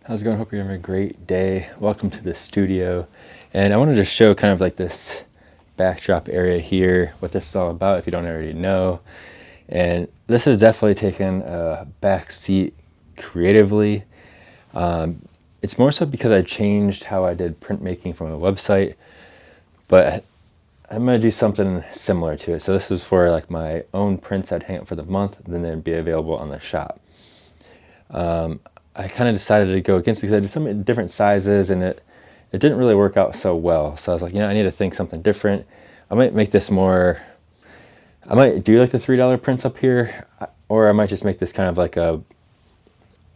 How's it going? Hope you're having a great day. Welcome to the studio. And I wanted to show kind of like this backdrop area here, what this is all about if you don't already know. And this has definitely taken a back seat creatively. It's more so because I changed how I did printmaking from a website, but I'm going to do something similar to it. So this is for like my own prints I'd hang up for the month, and then they'd be available on the shop. I kind of decided to go against it because I did some different sizes and it didn't really work out so well. So I was like, I need to think something different. I might make this more, I might do like the $3 prints up here, or I might just make this kind of like a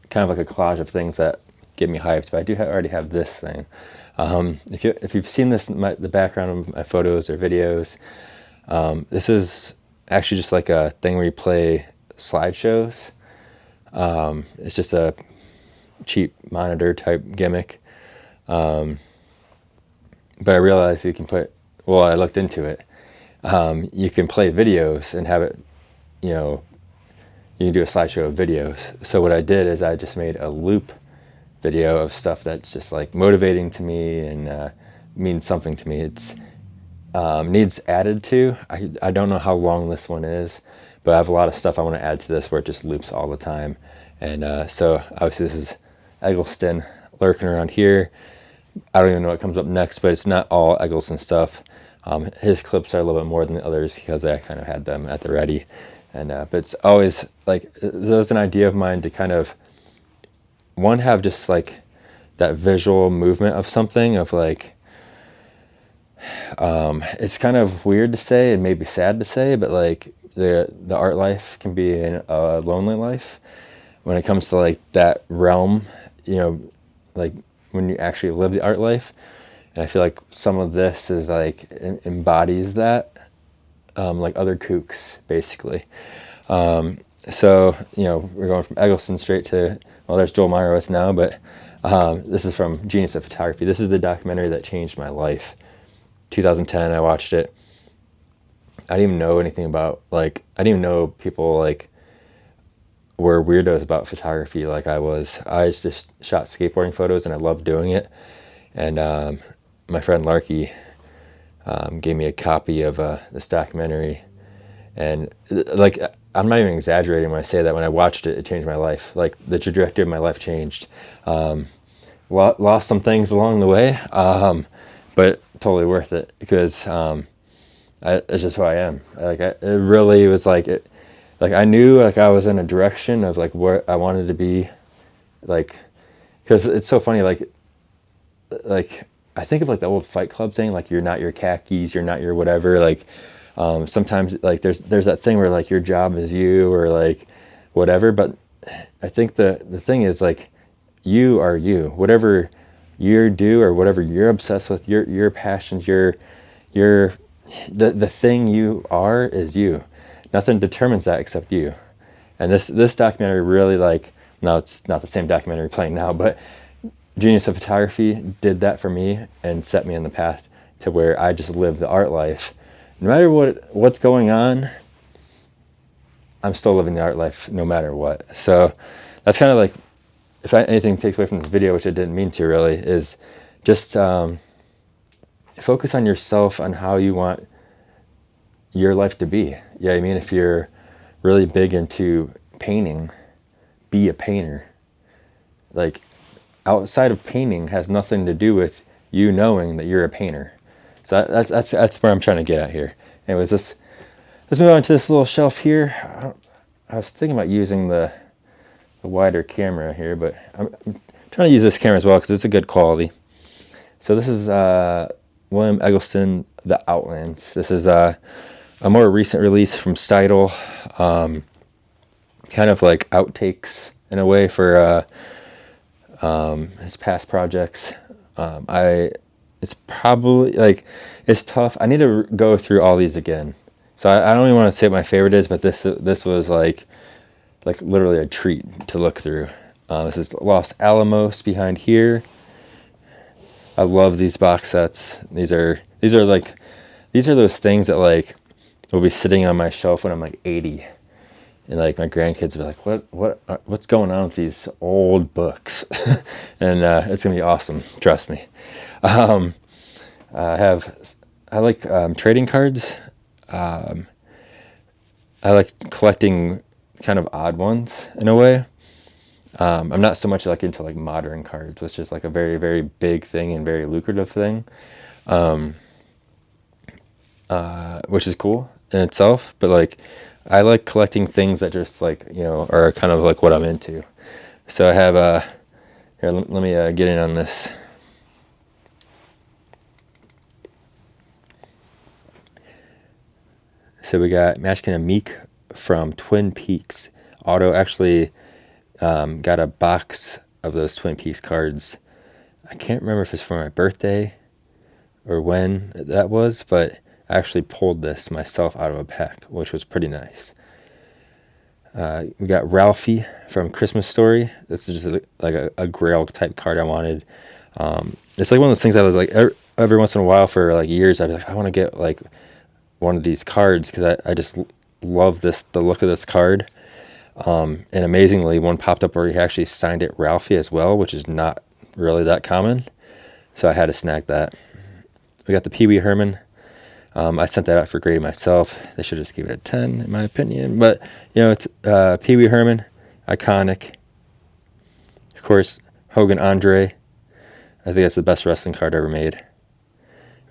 collage of things that get me hyped. But I do already have this thing. If you've seen this, the background of my photos or videos, this is actually just like a thing where you play slideshows. It's just a cheap monitor type gimmick. But I realized you can I looked into it. You can play videos and have it, you can do a slideshow of videos. So what I did is I just made a loop video of stuff that's just like motivating to me and means something to me. It's needs added to. I don't know how long this one is, but I have a lot of stuff I want to add to this where it just loops all the time. And so obviously this is Eggleston lurking around here. I don't even know what comes up next, but it's not all Eggleston stuff. His clips are a little bit more than the others because I kind of had them at the ready. And but it's always like, there's an idea of mine to kind of, one, have just like that visual movement of something of like, it's kind of weird to say and maybe sad to say, but like the art life can be a lonely life when it comes to like that realm, like when you actually live the art life. And I feel like some of this is like embodies that, like other kooks basically. So we're going from Eggleston straight to, well, there's Joel Meyerowitz now, but this is from Genius of Photography. This is the documentary that changed my life. 2010, I watched it. I didn't even know anything about, like, I didn't even know people like were weirdos about photography like I was. I just shot skateboarding photos and I loved doing it. And my friend Larky gave me a copy of this documentary. And like, I'm not even exaggerating when I say that when I watched it, it changed my life. Like the trajectory of my life changed. Lost some things along the way, but totally worth it because it's just who I am. It really was like it. Like I knew like I was in a direction of like where I wanted to be, like, because it's so funny. Like I think of like the old Fight Club thing, like you're not your khakis, you're not your whatever. Like sometimes like there's that thing where like your job is you or like whatever. But I think the thing is like you are you. Whatever you do or whatever you're obsessed with, your passions, the thing you are is you. Nothing determines that except you. And this documentary really, like, no, it's not the same documentary playing now, but Genius of Photography did that for me and set me on the path to where I just live the art life. No matter what's going on, I'm still living the art life no matter what. So that's kind of like, if anything takes away from this video, which I didn't mean to really, is just focus on yourself, on how you want your life to be. Yeah, I mean, if you're really big into painting, be a painter. Like, outside of painting has nothing to do with you knowing that you're a painter. So that's where I'm trying to get at here. Anyways, let's move on to this little shelf here. I was thinking about using the wider camera here, but I'm trying to use this camera as well because it's a good quality. So this is William Eggleston, The Outlands. This is a more recent release from Steidel, kind of like outtakes in a way for his past projects. It's probably like, it's tough. I need to go through all these again. So I don't even want to say what my favorite is, but this was like literally a treat to look through. This is Los Alamos behind here. I love these box sets. These are those things that like will be sitting on my shelf when I'm like 80, And like my grandkids were like, what's going on with these old books? And it's gonna be awesome, trust me. I like trading cards. I like collecting kind of odd ones in a way. I'm not so much like into like modern cards, which is like a very, very big thing and very lucrative thing, which is cool in itself. But like, I like collecting things that just like, are kind of like what I'm into. So I have here, let me get in on this. So we got Mashkin and Meek from Twin Peaks. Otto actually got a box of those Twin Peaks cards. I can't remember if it's for my birthday or when that was, but I actually pulled this myself out of a pack, which was pretty nice. We got Ralphie from Christmas Story. This is just like a Grail type card I wanted. It's like one of those things I was like, every once in a while for like years, I'd be like, I want to get like one of these cards because I just love the look of this card. And amazingly, one popped up where he actually signed it Ralphie as well, which is not really that common. So I had to snag that. We got the Pee Wee Herman. I sent that out for grading myself. They should just give it a 10 in my opinion. But, it's Pee Wee Herman, iconic. Of course, Hogan Andre. I think that's the best wrestling card ever made.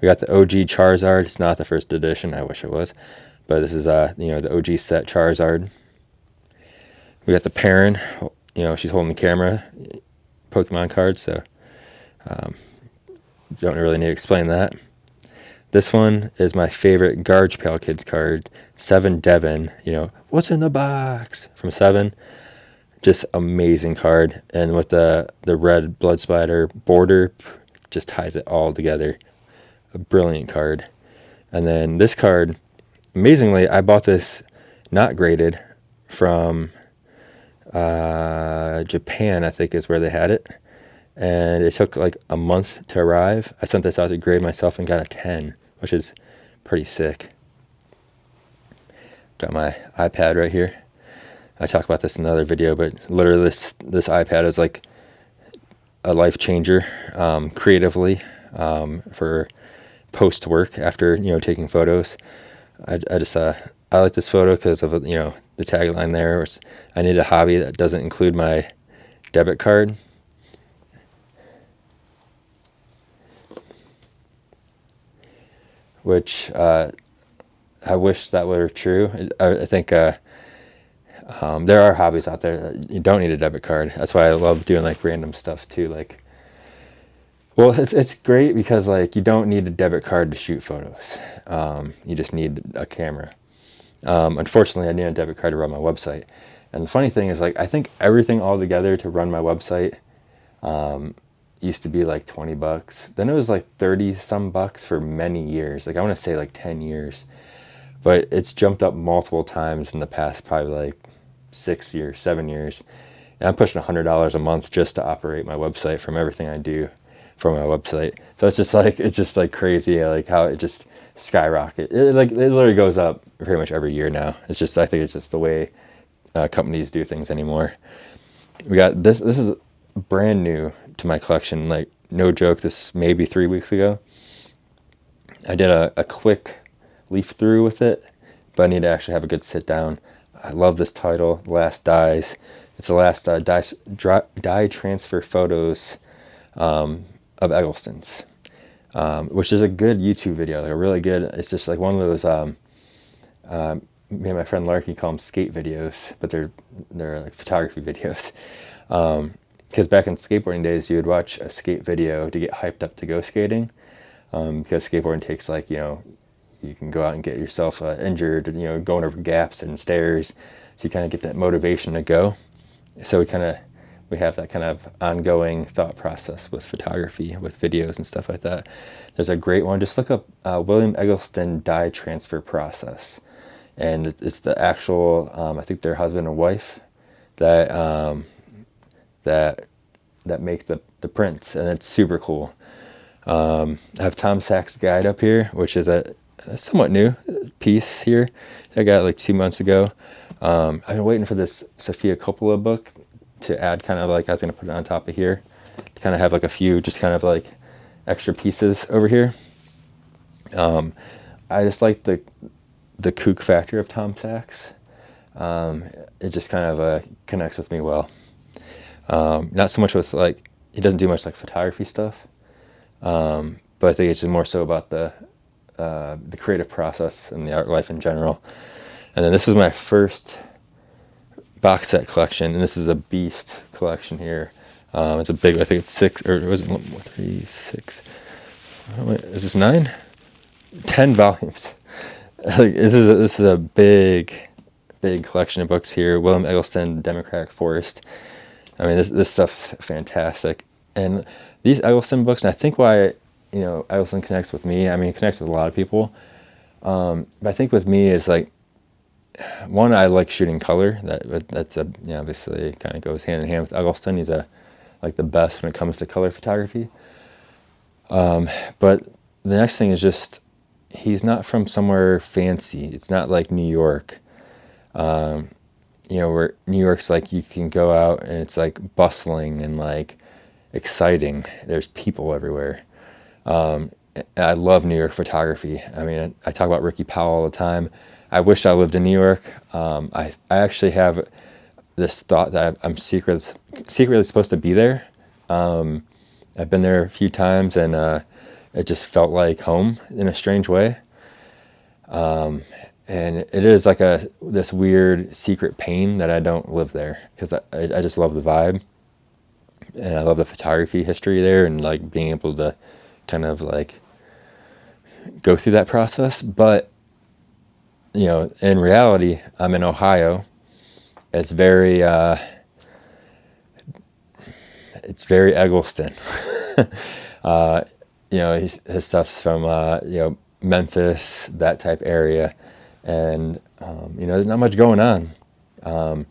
We got the OG Charizard. It's not the first edition. I wish it was. But this is, the OG set Charizard. We got the Perrin. She's holding the camera. Pokemon card, so don't really need to explain that. This one is my favorite Garbage Pail Kids card. 7 Devin. What's in the box? From 7. Just amazing card. And with the red blood splatter border, just ties it all together. A brilliant card. And then this card, amazingly, I bought this not graded from Japan, I think is where they had it. And it took like a month to arrive. I sent this out to grade myself and got a 10, which is pretty sick. Got my iPad right here. I talk about this in another video, but literally this iPad is like a life changer creatively for post work after taking photos. I like this photo because of the tagline there. I need a hobby that doesn't include my debit card. Which I wish that were true. I think there are hobbies out there that you don't need a debit card. That's why I love doing like random stuff too. Like, well, it's great because like you don't need a debit card to shoot photos. You just need a camera. Unfortunately, I need a debit card to run my website. And the funny thing is, like, I think everything all together to run my website used to be like $20. Then it was like 30 some bucks for many years. Like I want to say like 10 years, but it's jumped up multiple times in the past, probably like 6 years, 7 years. And I'm pushing $100 a month just to operate my website from everything I do for my website. So it's just like crazy, like how it just skyrocket. It literally goes up pretty much every year now. I think it's just the way companies do things anymore. We got this is brand new to my collection, like no joke, this maybe 3 weeks ago. I did a quick leaf through with it, but I need to actually have a good sit down. I love this title, Last Dies. It's the last die transfer photos of Eggleston's, which is a good YouTube video, like a really good, it's just like one of those, me and my friend Larky call them skate videos, but they're like photography videos. Because back in skateboarding days, you would watch a skate video to get hyped up to go skating. Because skateboarding takes like, you can go out and get yourself injured, going over gaps and stairs. So you kind of get that motivation to go. So we have that kind of ongoing thought process with photography, with videos and stuff like that. There's a great one. Just look up William Eggleston die transfer process. And it's the actual, I think they're husband and wife that make the prints, and it's super cool. I have Tom Sachs' guide up here, which is a somewhat new piece here I got like 2 months ago. I've been waiting for this Sofia Coppola book to add, kind of like, I was going to put it on top of here, to kind of have like a few just kind of like extra pieces over here. I just like the kook factor of Tom Sachs. It just kind of connects with me well. Not so much with like, he doesn't do much like photography stuff, but I think it's just more so about the creative process and the art life in general. And then this is my first box set collection, and this is a beast collection here. It's a big, I think it's 6, or was it 1, 3, 6? Is this 9? 10 volumes. Like, this is a big collection of books here. William Eggleston, Democratic Forest. I mean, this stuff's fantastic. And these Eggleston books, and I think why, Eggleston connects with me, I mean, it connects with a lot of people. But I think with me is like, one, I like shooting color. That's obviously kind of goes hand in hand with Eggleston. He's like the best when it comes to color photography. But the next thing is just, he's not from somewhere fancy. It's not like New York. Where New York's like, you can go out and it's like bustling and like exciting. There's people everywhere. I love New York photography. I mean, I talk about Ricky Powell all the time. I wish I lived in New York. I actually have this thought that I'm secretly supposed to be there. I've been there a few times, and it just felt like home in a strange way. And it is like this weird secret pain that I don't live there, because I just love the vibe, and I love the photography history there, and like being able to kind of like go through that process. But in reality, I'm in Ohio. It's very Eggleston. His stuff's from Memphis, that type area, and there's not much going on. And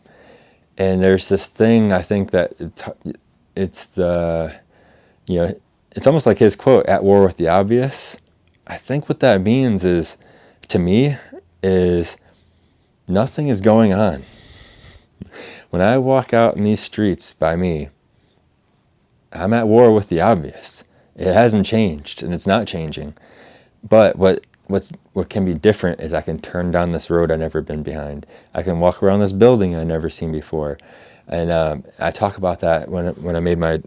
there's this thing, I think that it's almost like his quote, "At war with the obvious." I think what that means is, to me, is nothing is going on. When I walk out in these streets by me, I'm at war with the obvious. It hasn't changed, and it's not changing. But what can be different is I can turn down this road I've never been behind. I can walk around this building I've never seen before. And I talk about that when I made my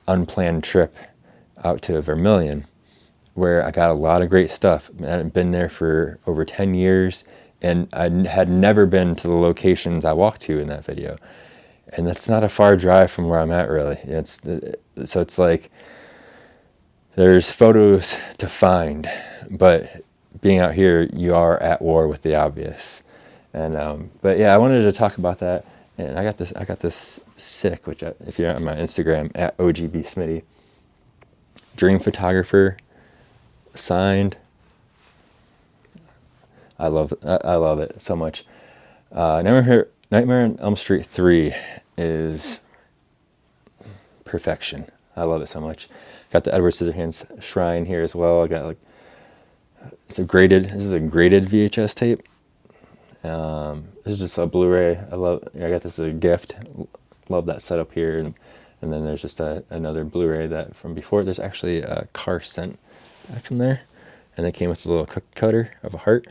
unplanned trip out to Vermilion, where I got a lot of great stuff. I've been there for over 10 years, and I had never been to the locations I walked to in that video. And that's not a far drive from where I'm at, really. So it's like, there's photos to find, but being out here, you are at war with the obvious. And but yeah, I wanted to talk about that. And I got this sick, which if you're on my Instagram, at OGB Dream Photographer, signed. I love it so much. Nightmare on Elm Street 3 is perfection. I love it so much. Got the Edward Scissorhands shrine here as well. I got this is a graded VHS tape. This is just a Blu-ray. I got this as a gift. Love that setup here. And then there's just another Blu-ray that from before. There's actually a car scent action there. And it came with a little cookie cutter of a heart.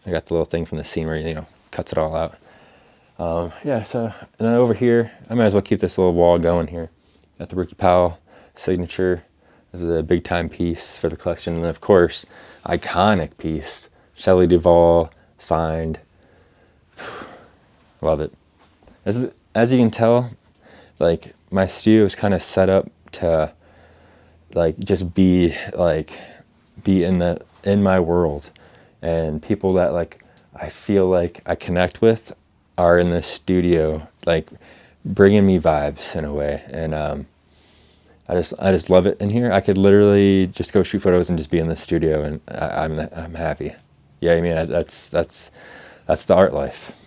I got the little thing from the scene where, cuts it all out. So, and then over here, I might as well keep this little wall going here. Got the Ricky Powell signature. This is a big time piece for the collection. And of course, iconic piece, Shelley Duvall, signed. Love it. As you can tell, like, my studio is kind of set up to like just be in my world, and people that like I feel like I connect with are in the studio, like bringing me vibes in a way. And I just love it in here. I could literally just go shoot photos and just be in the studio, and I'm happy. Yeah, I mean, that's the art life.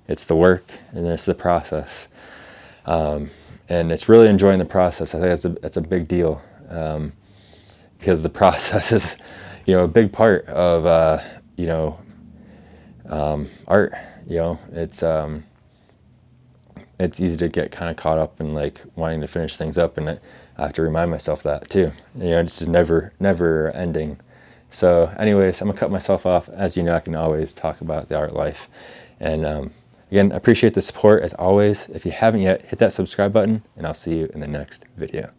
It's the work, and it's the process. And it's really enjoying the process. I think that's a big deal, because the process is, a big part of, art. You know, it's easy to get kind of caught up in like wanting to finish things up, and I have to remind myself that too. You know, it's just never ending. So anyways, I'm gonna cut myself off. As you know, I can always talk about the art life. And again, I appreciate the support as always. If you haven't yet, hit that subscribe button, and I'll see you in the next video.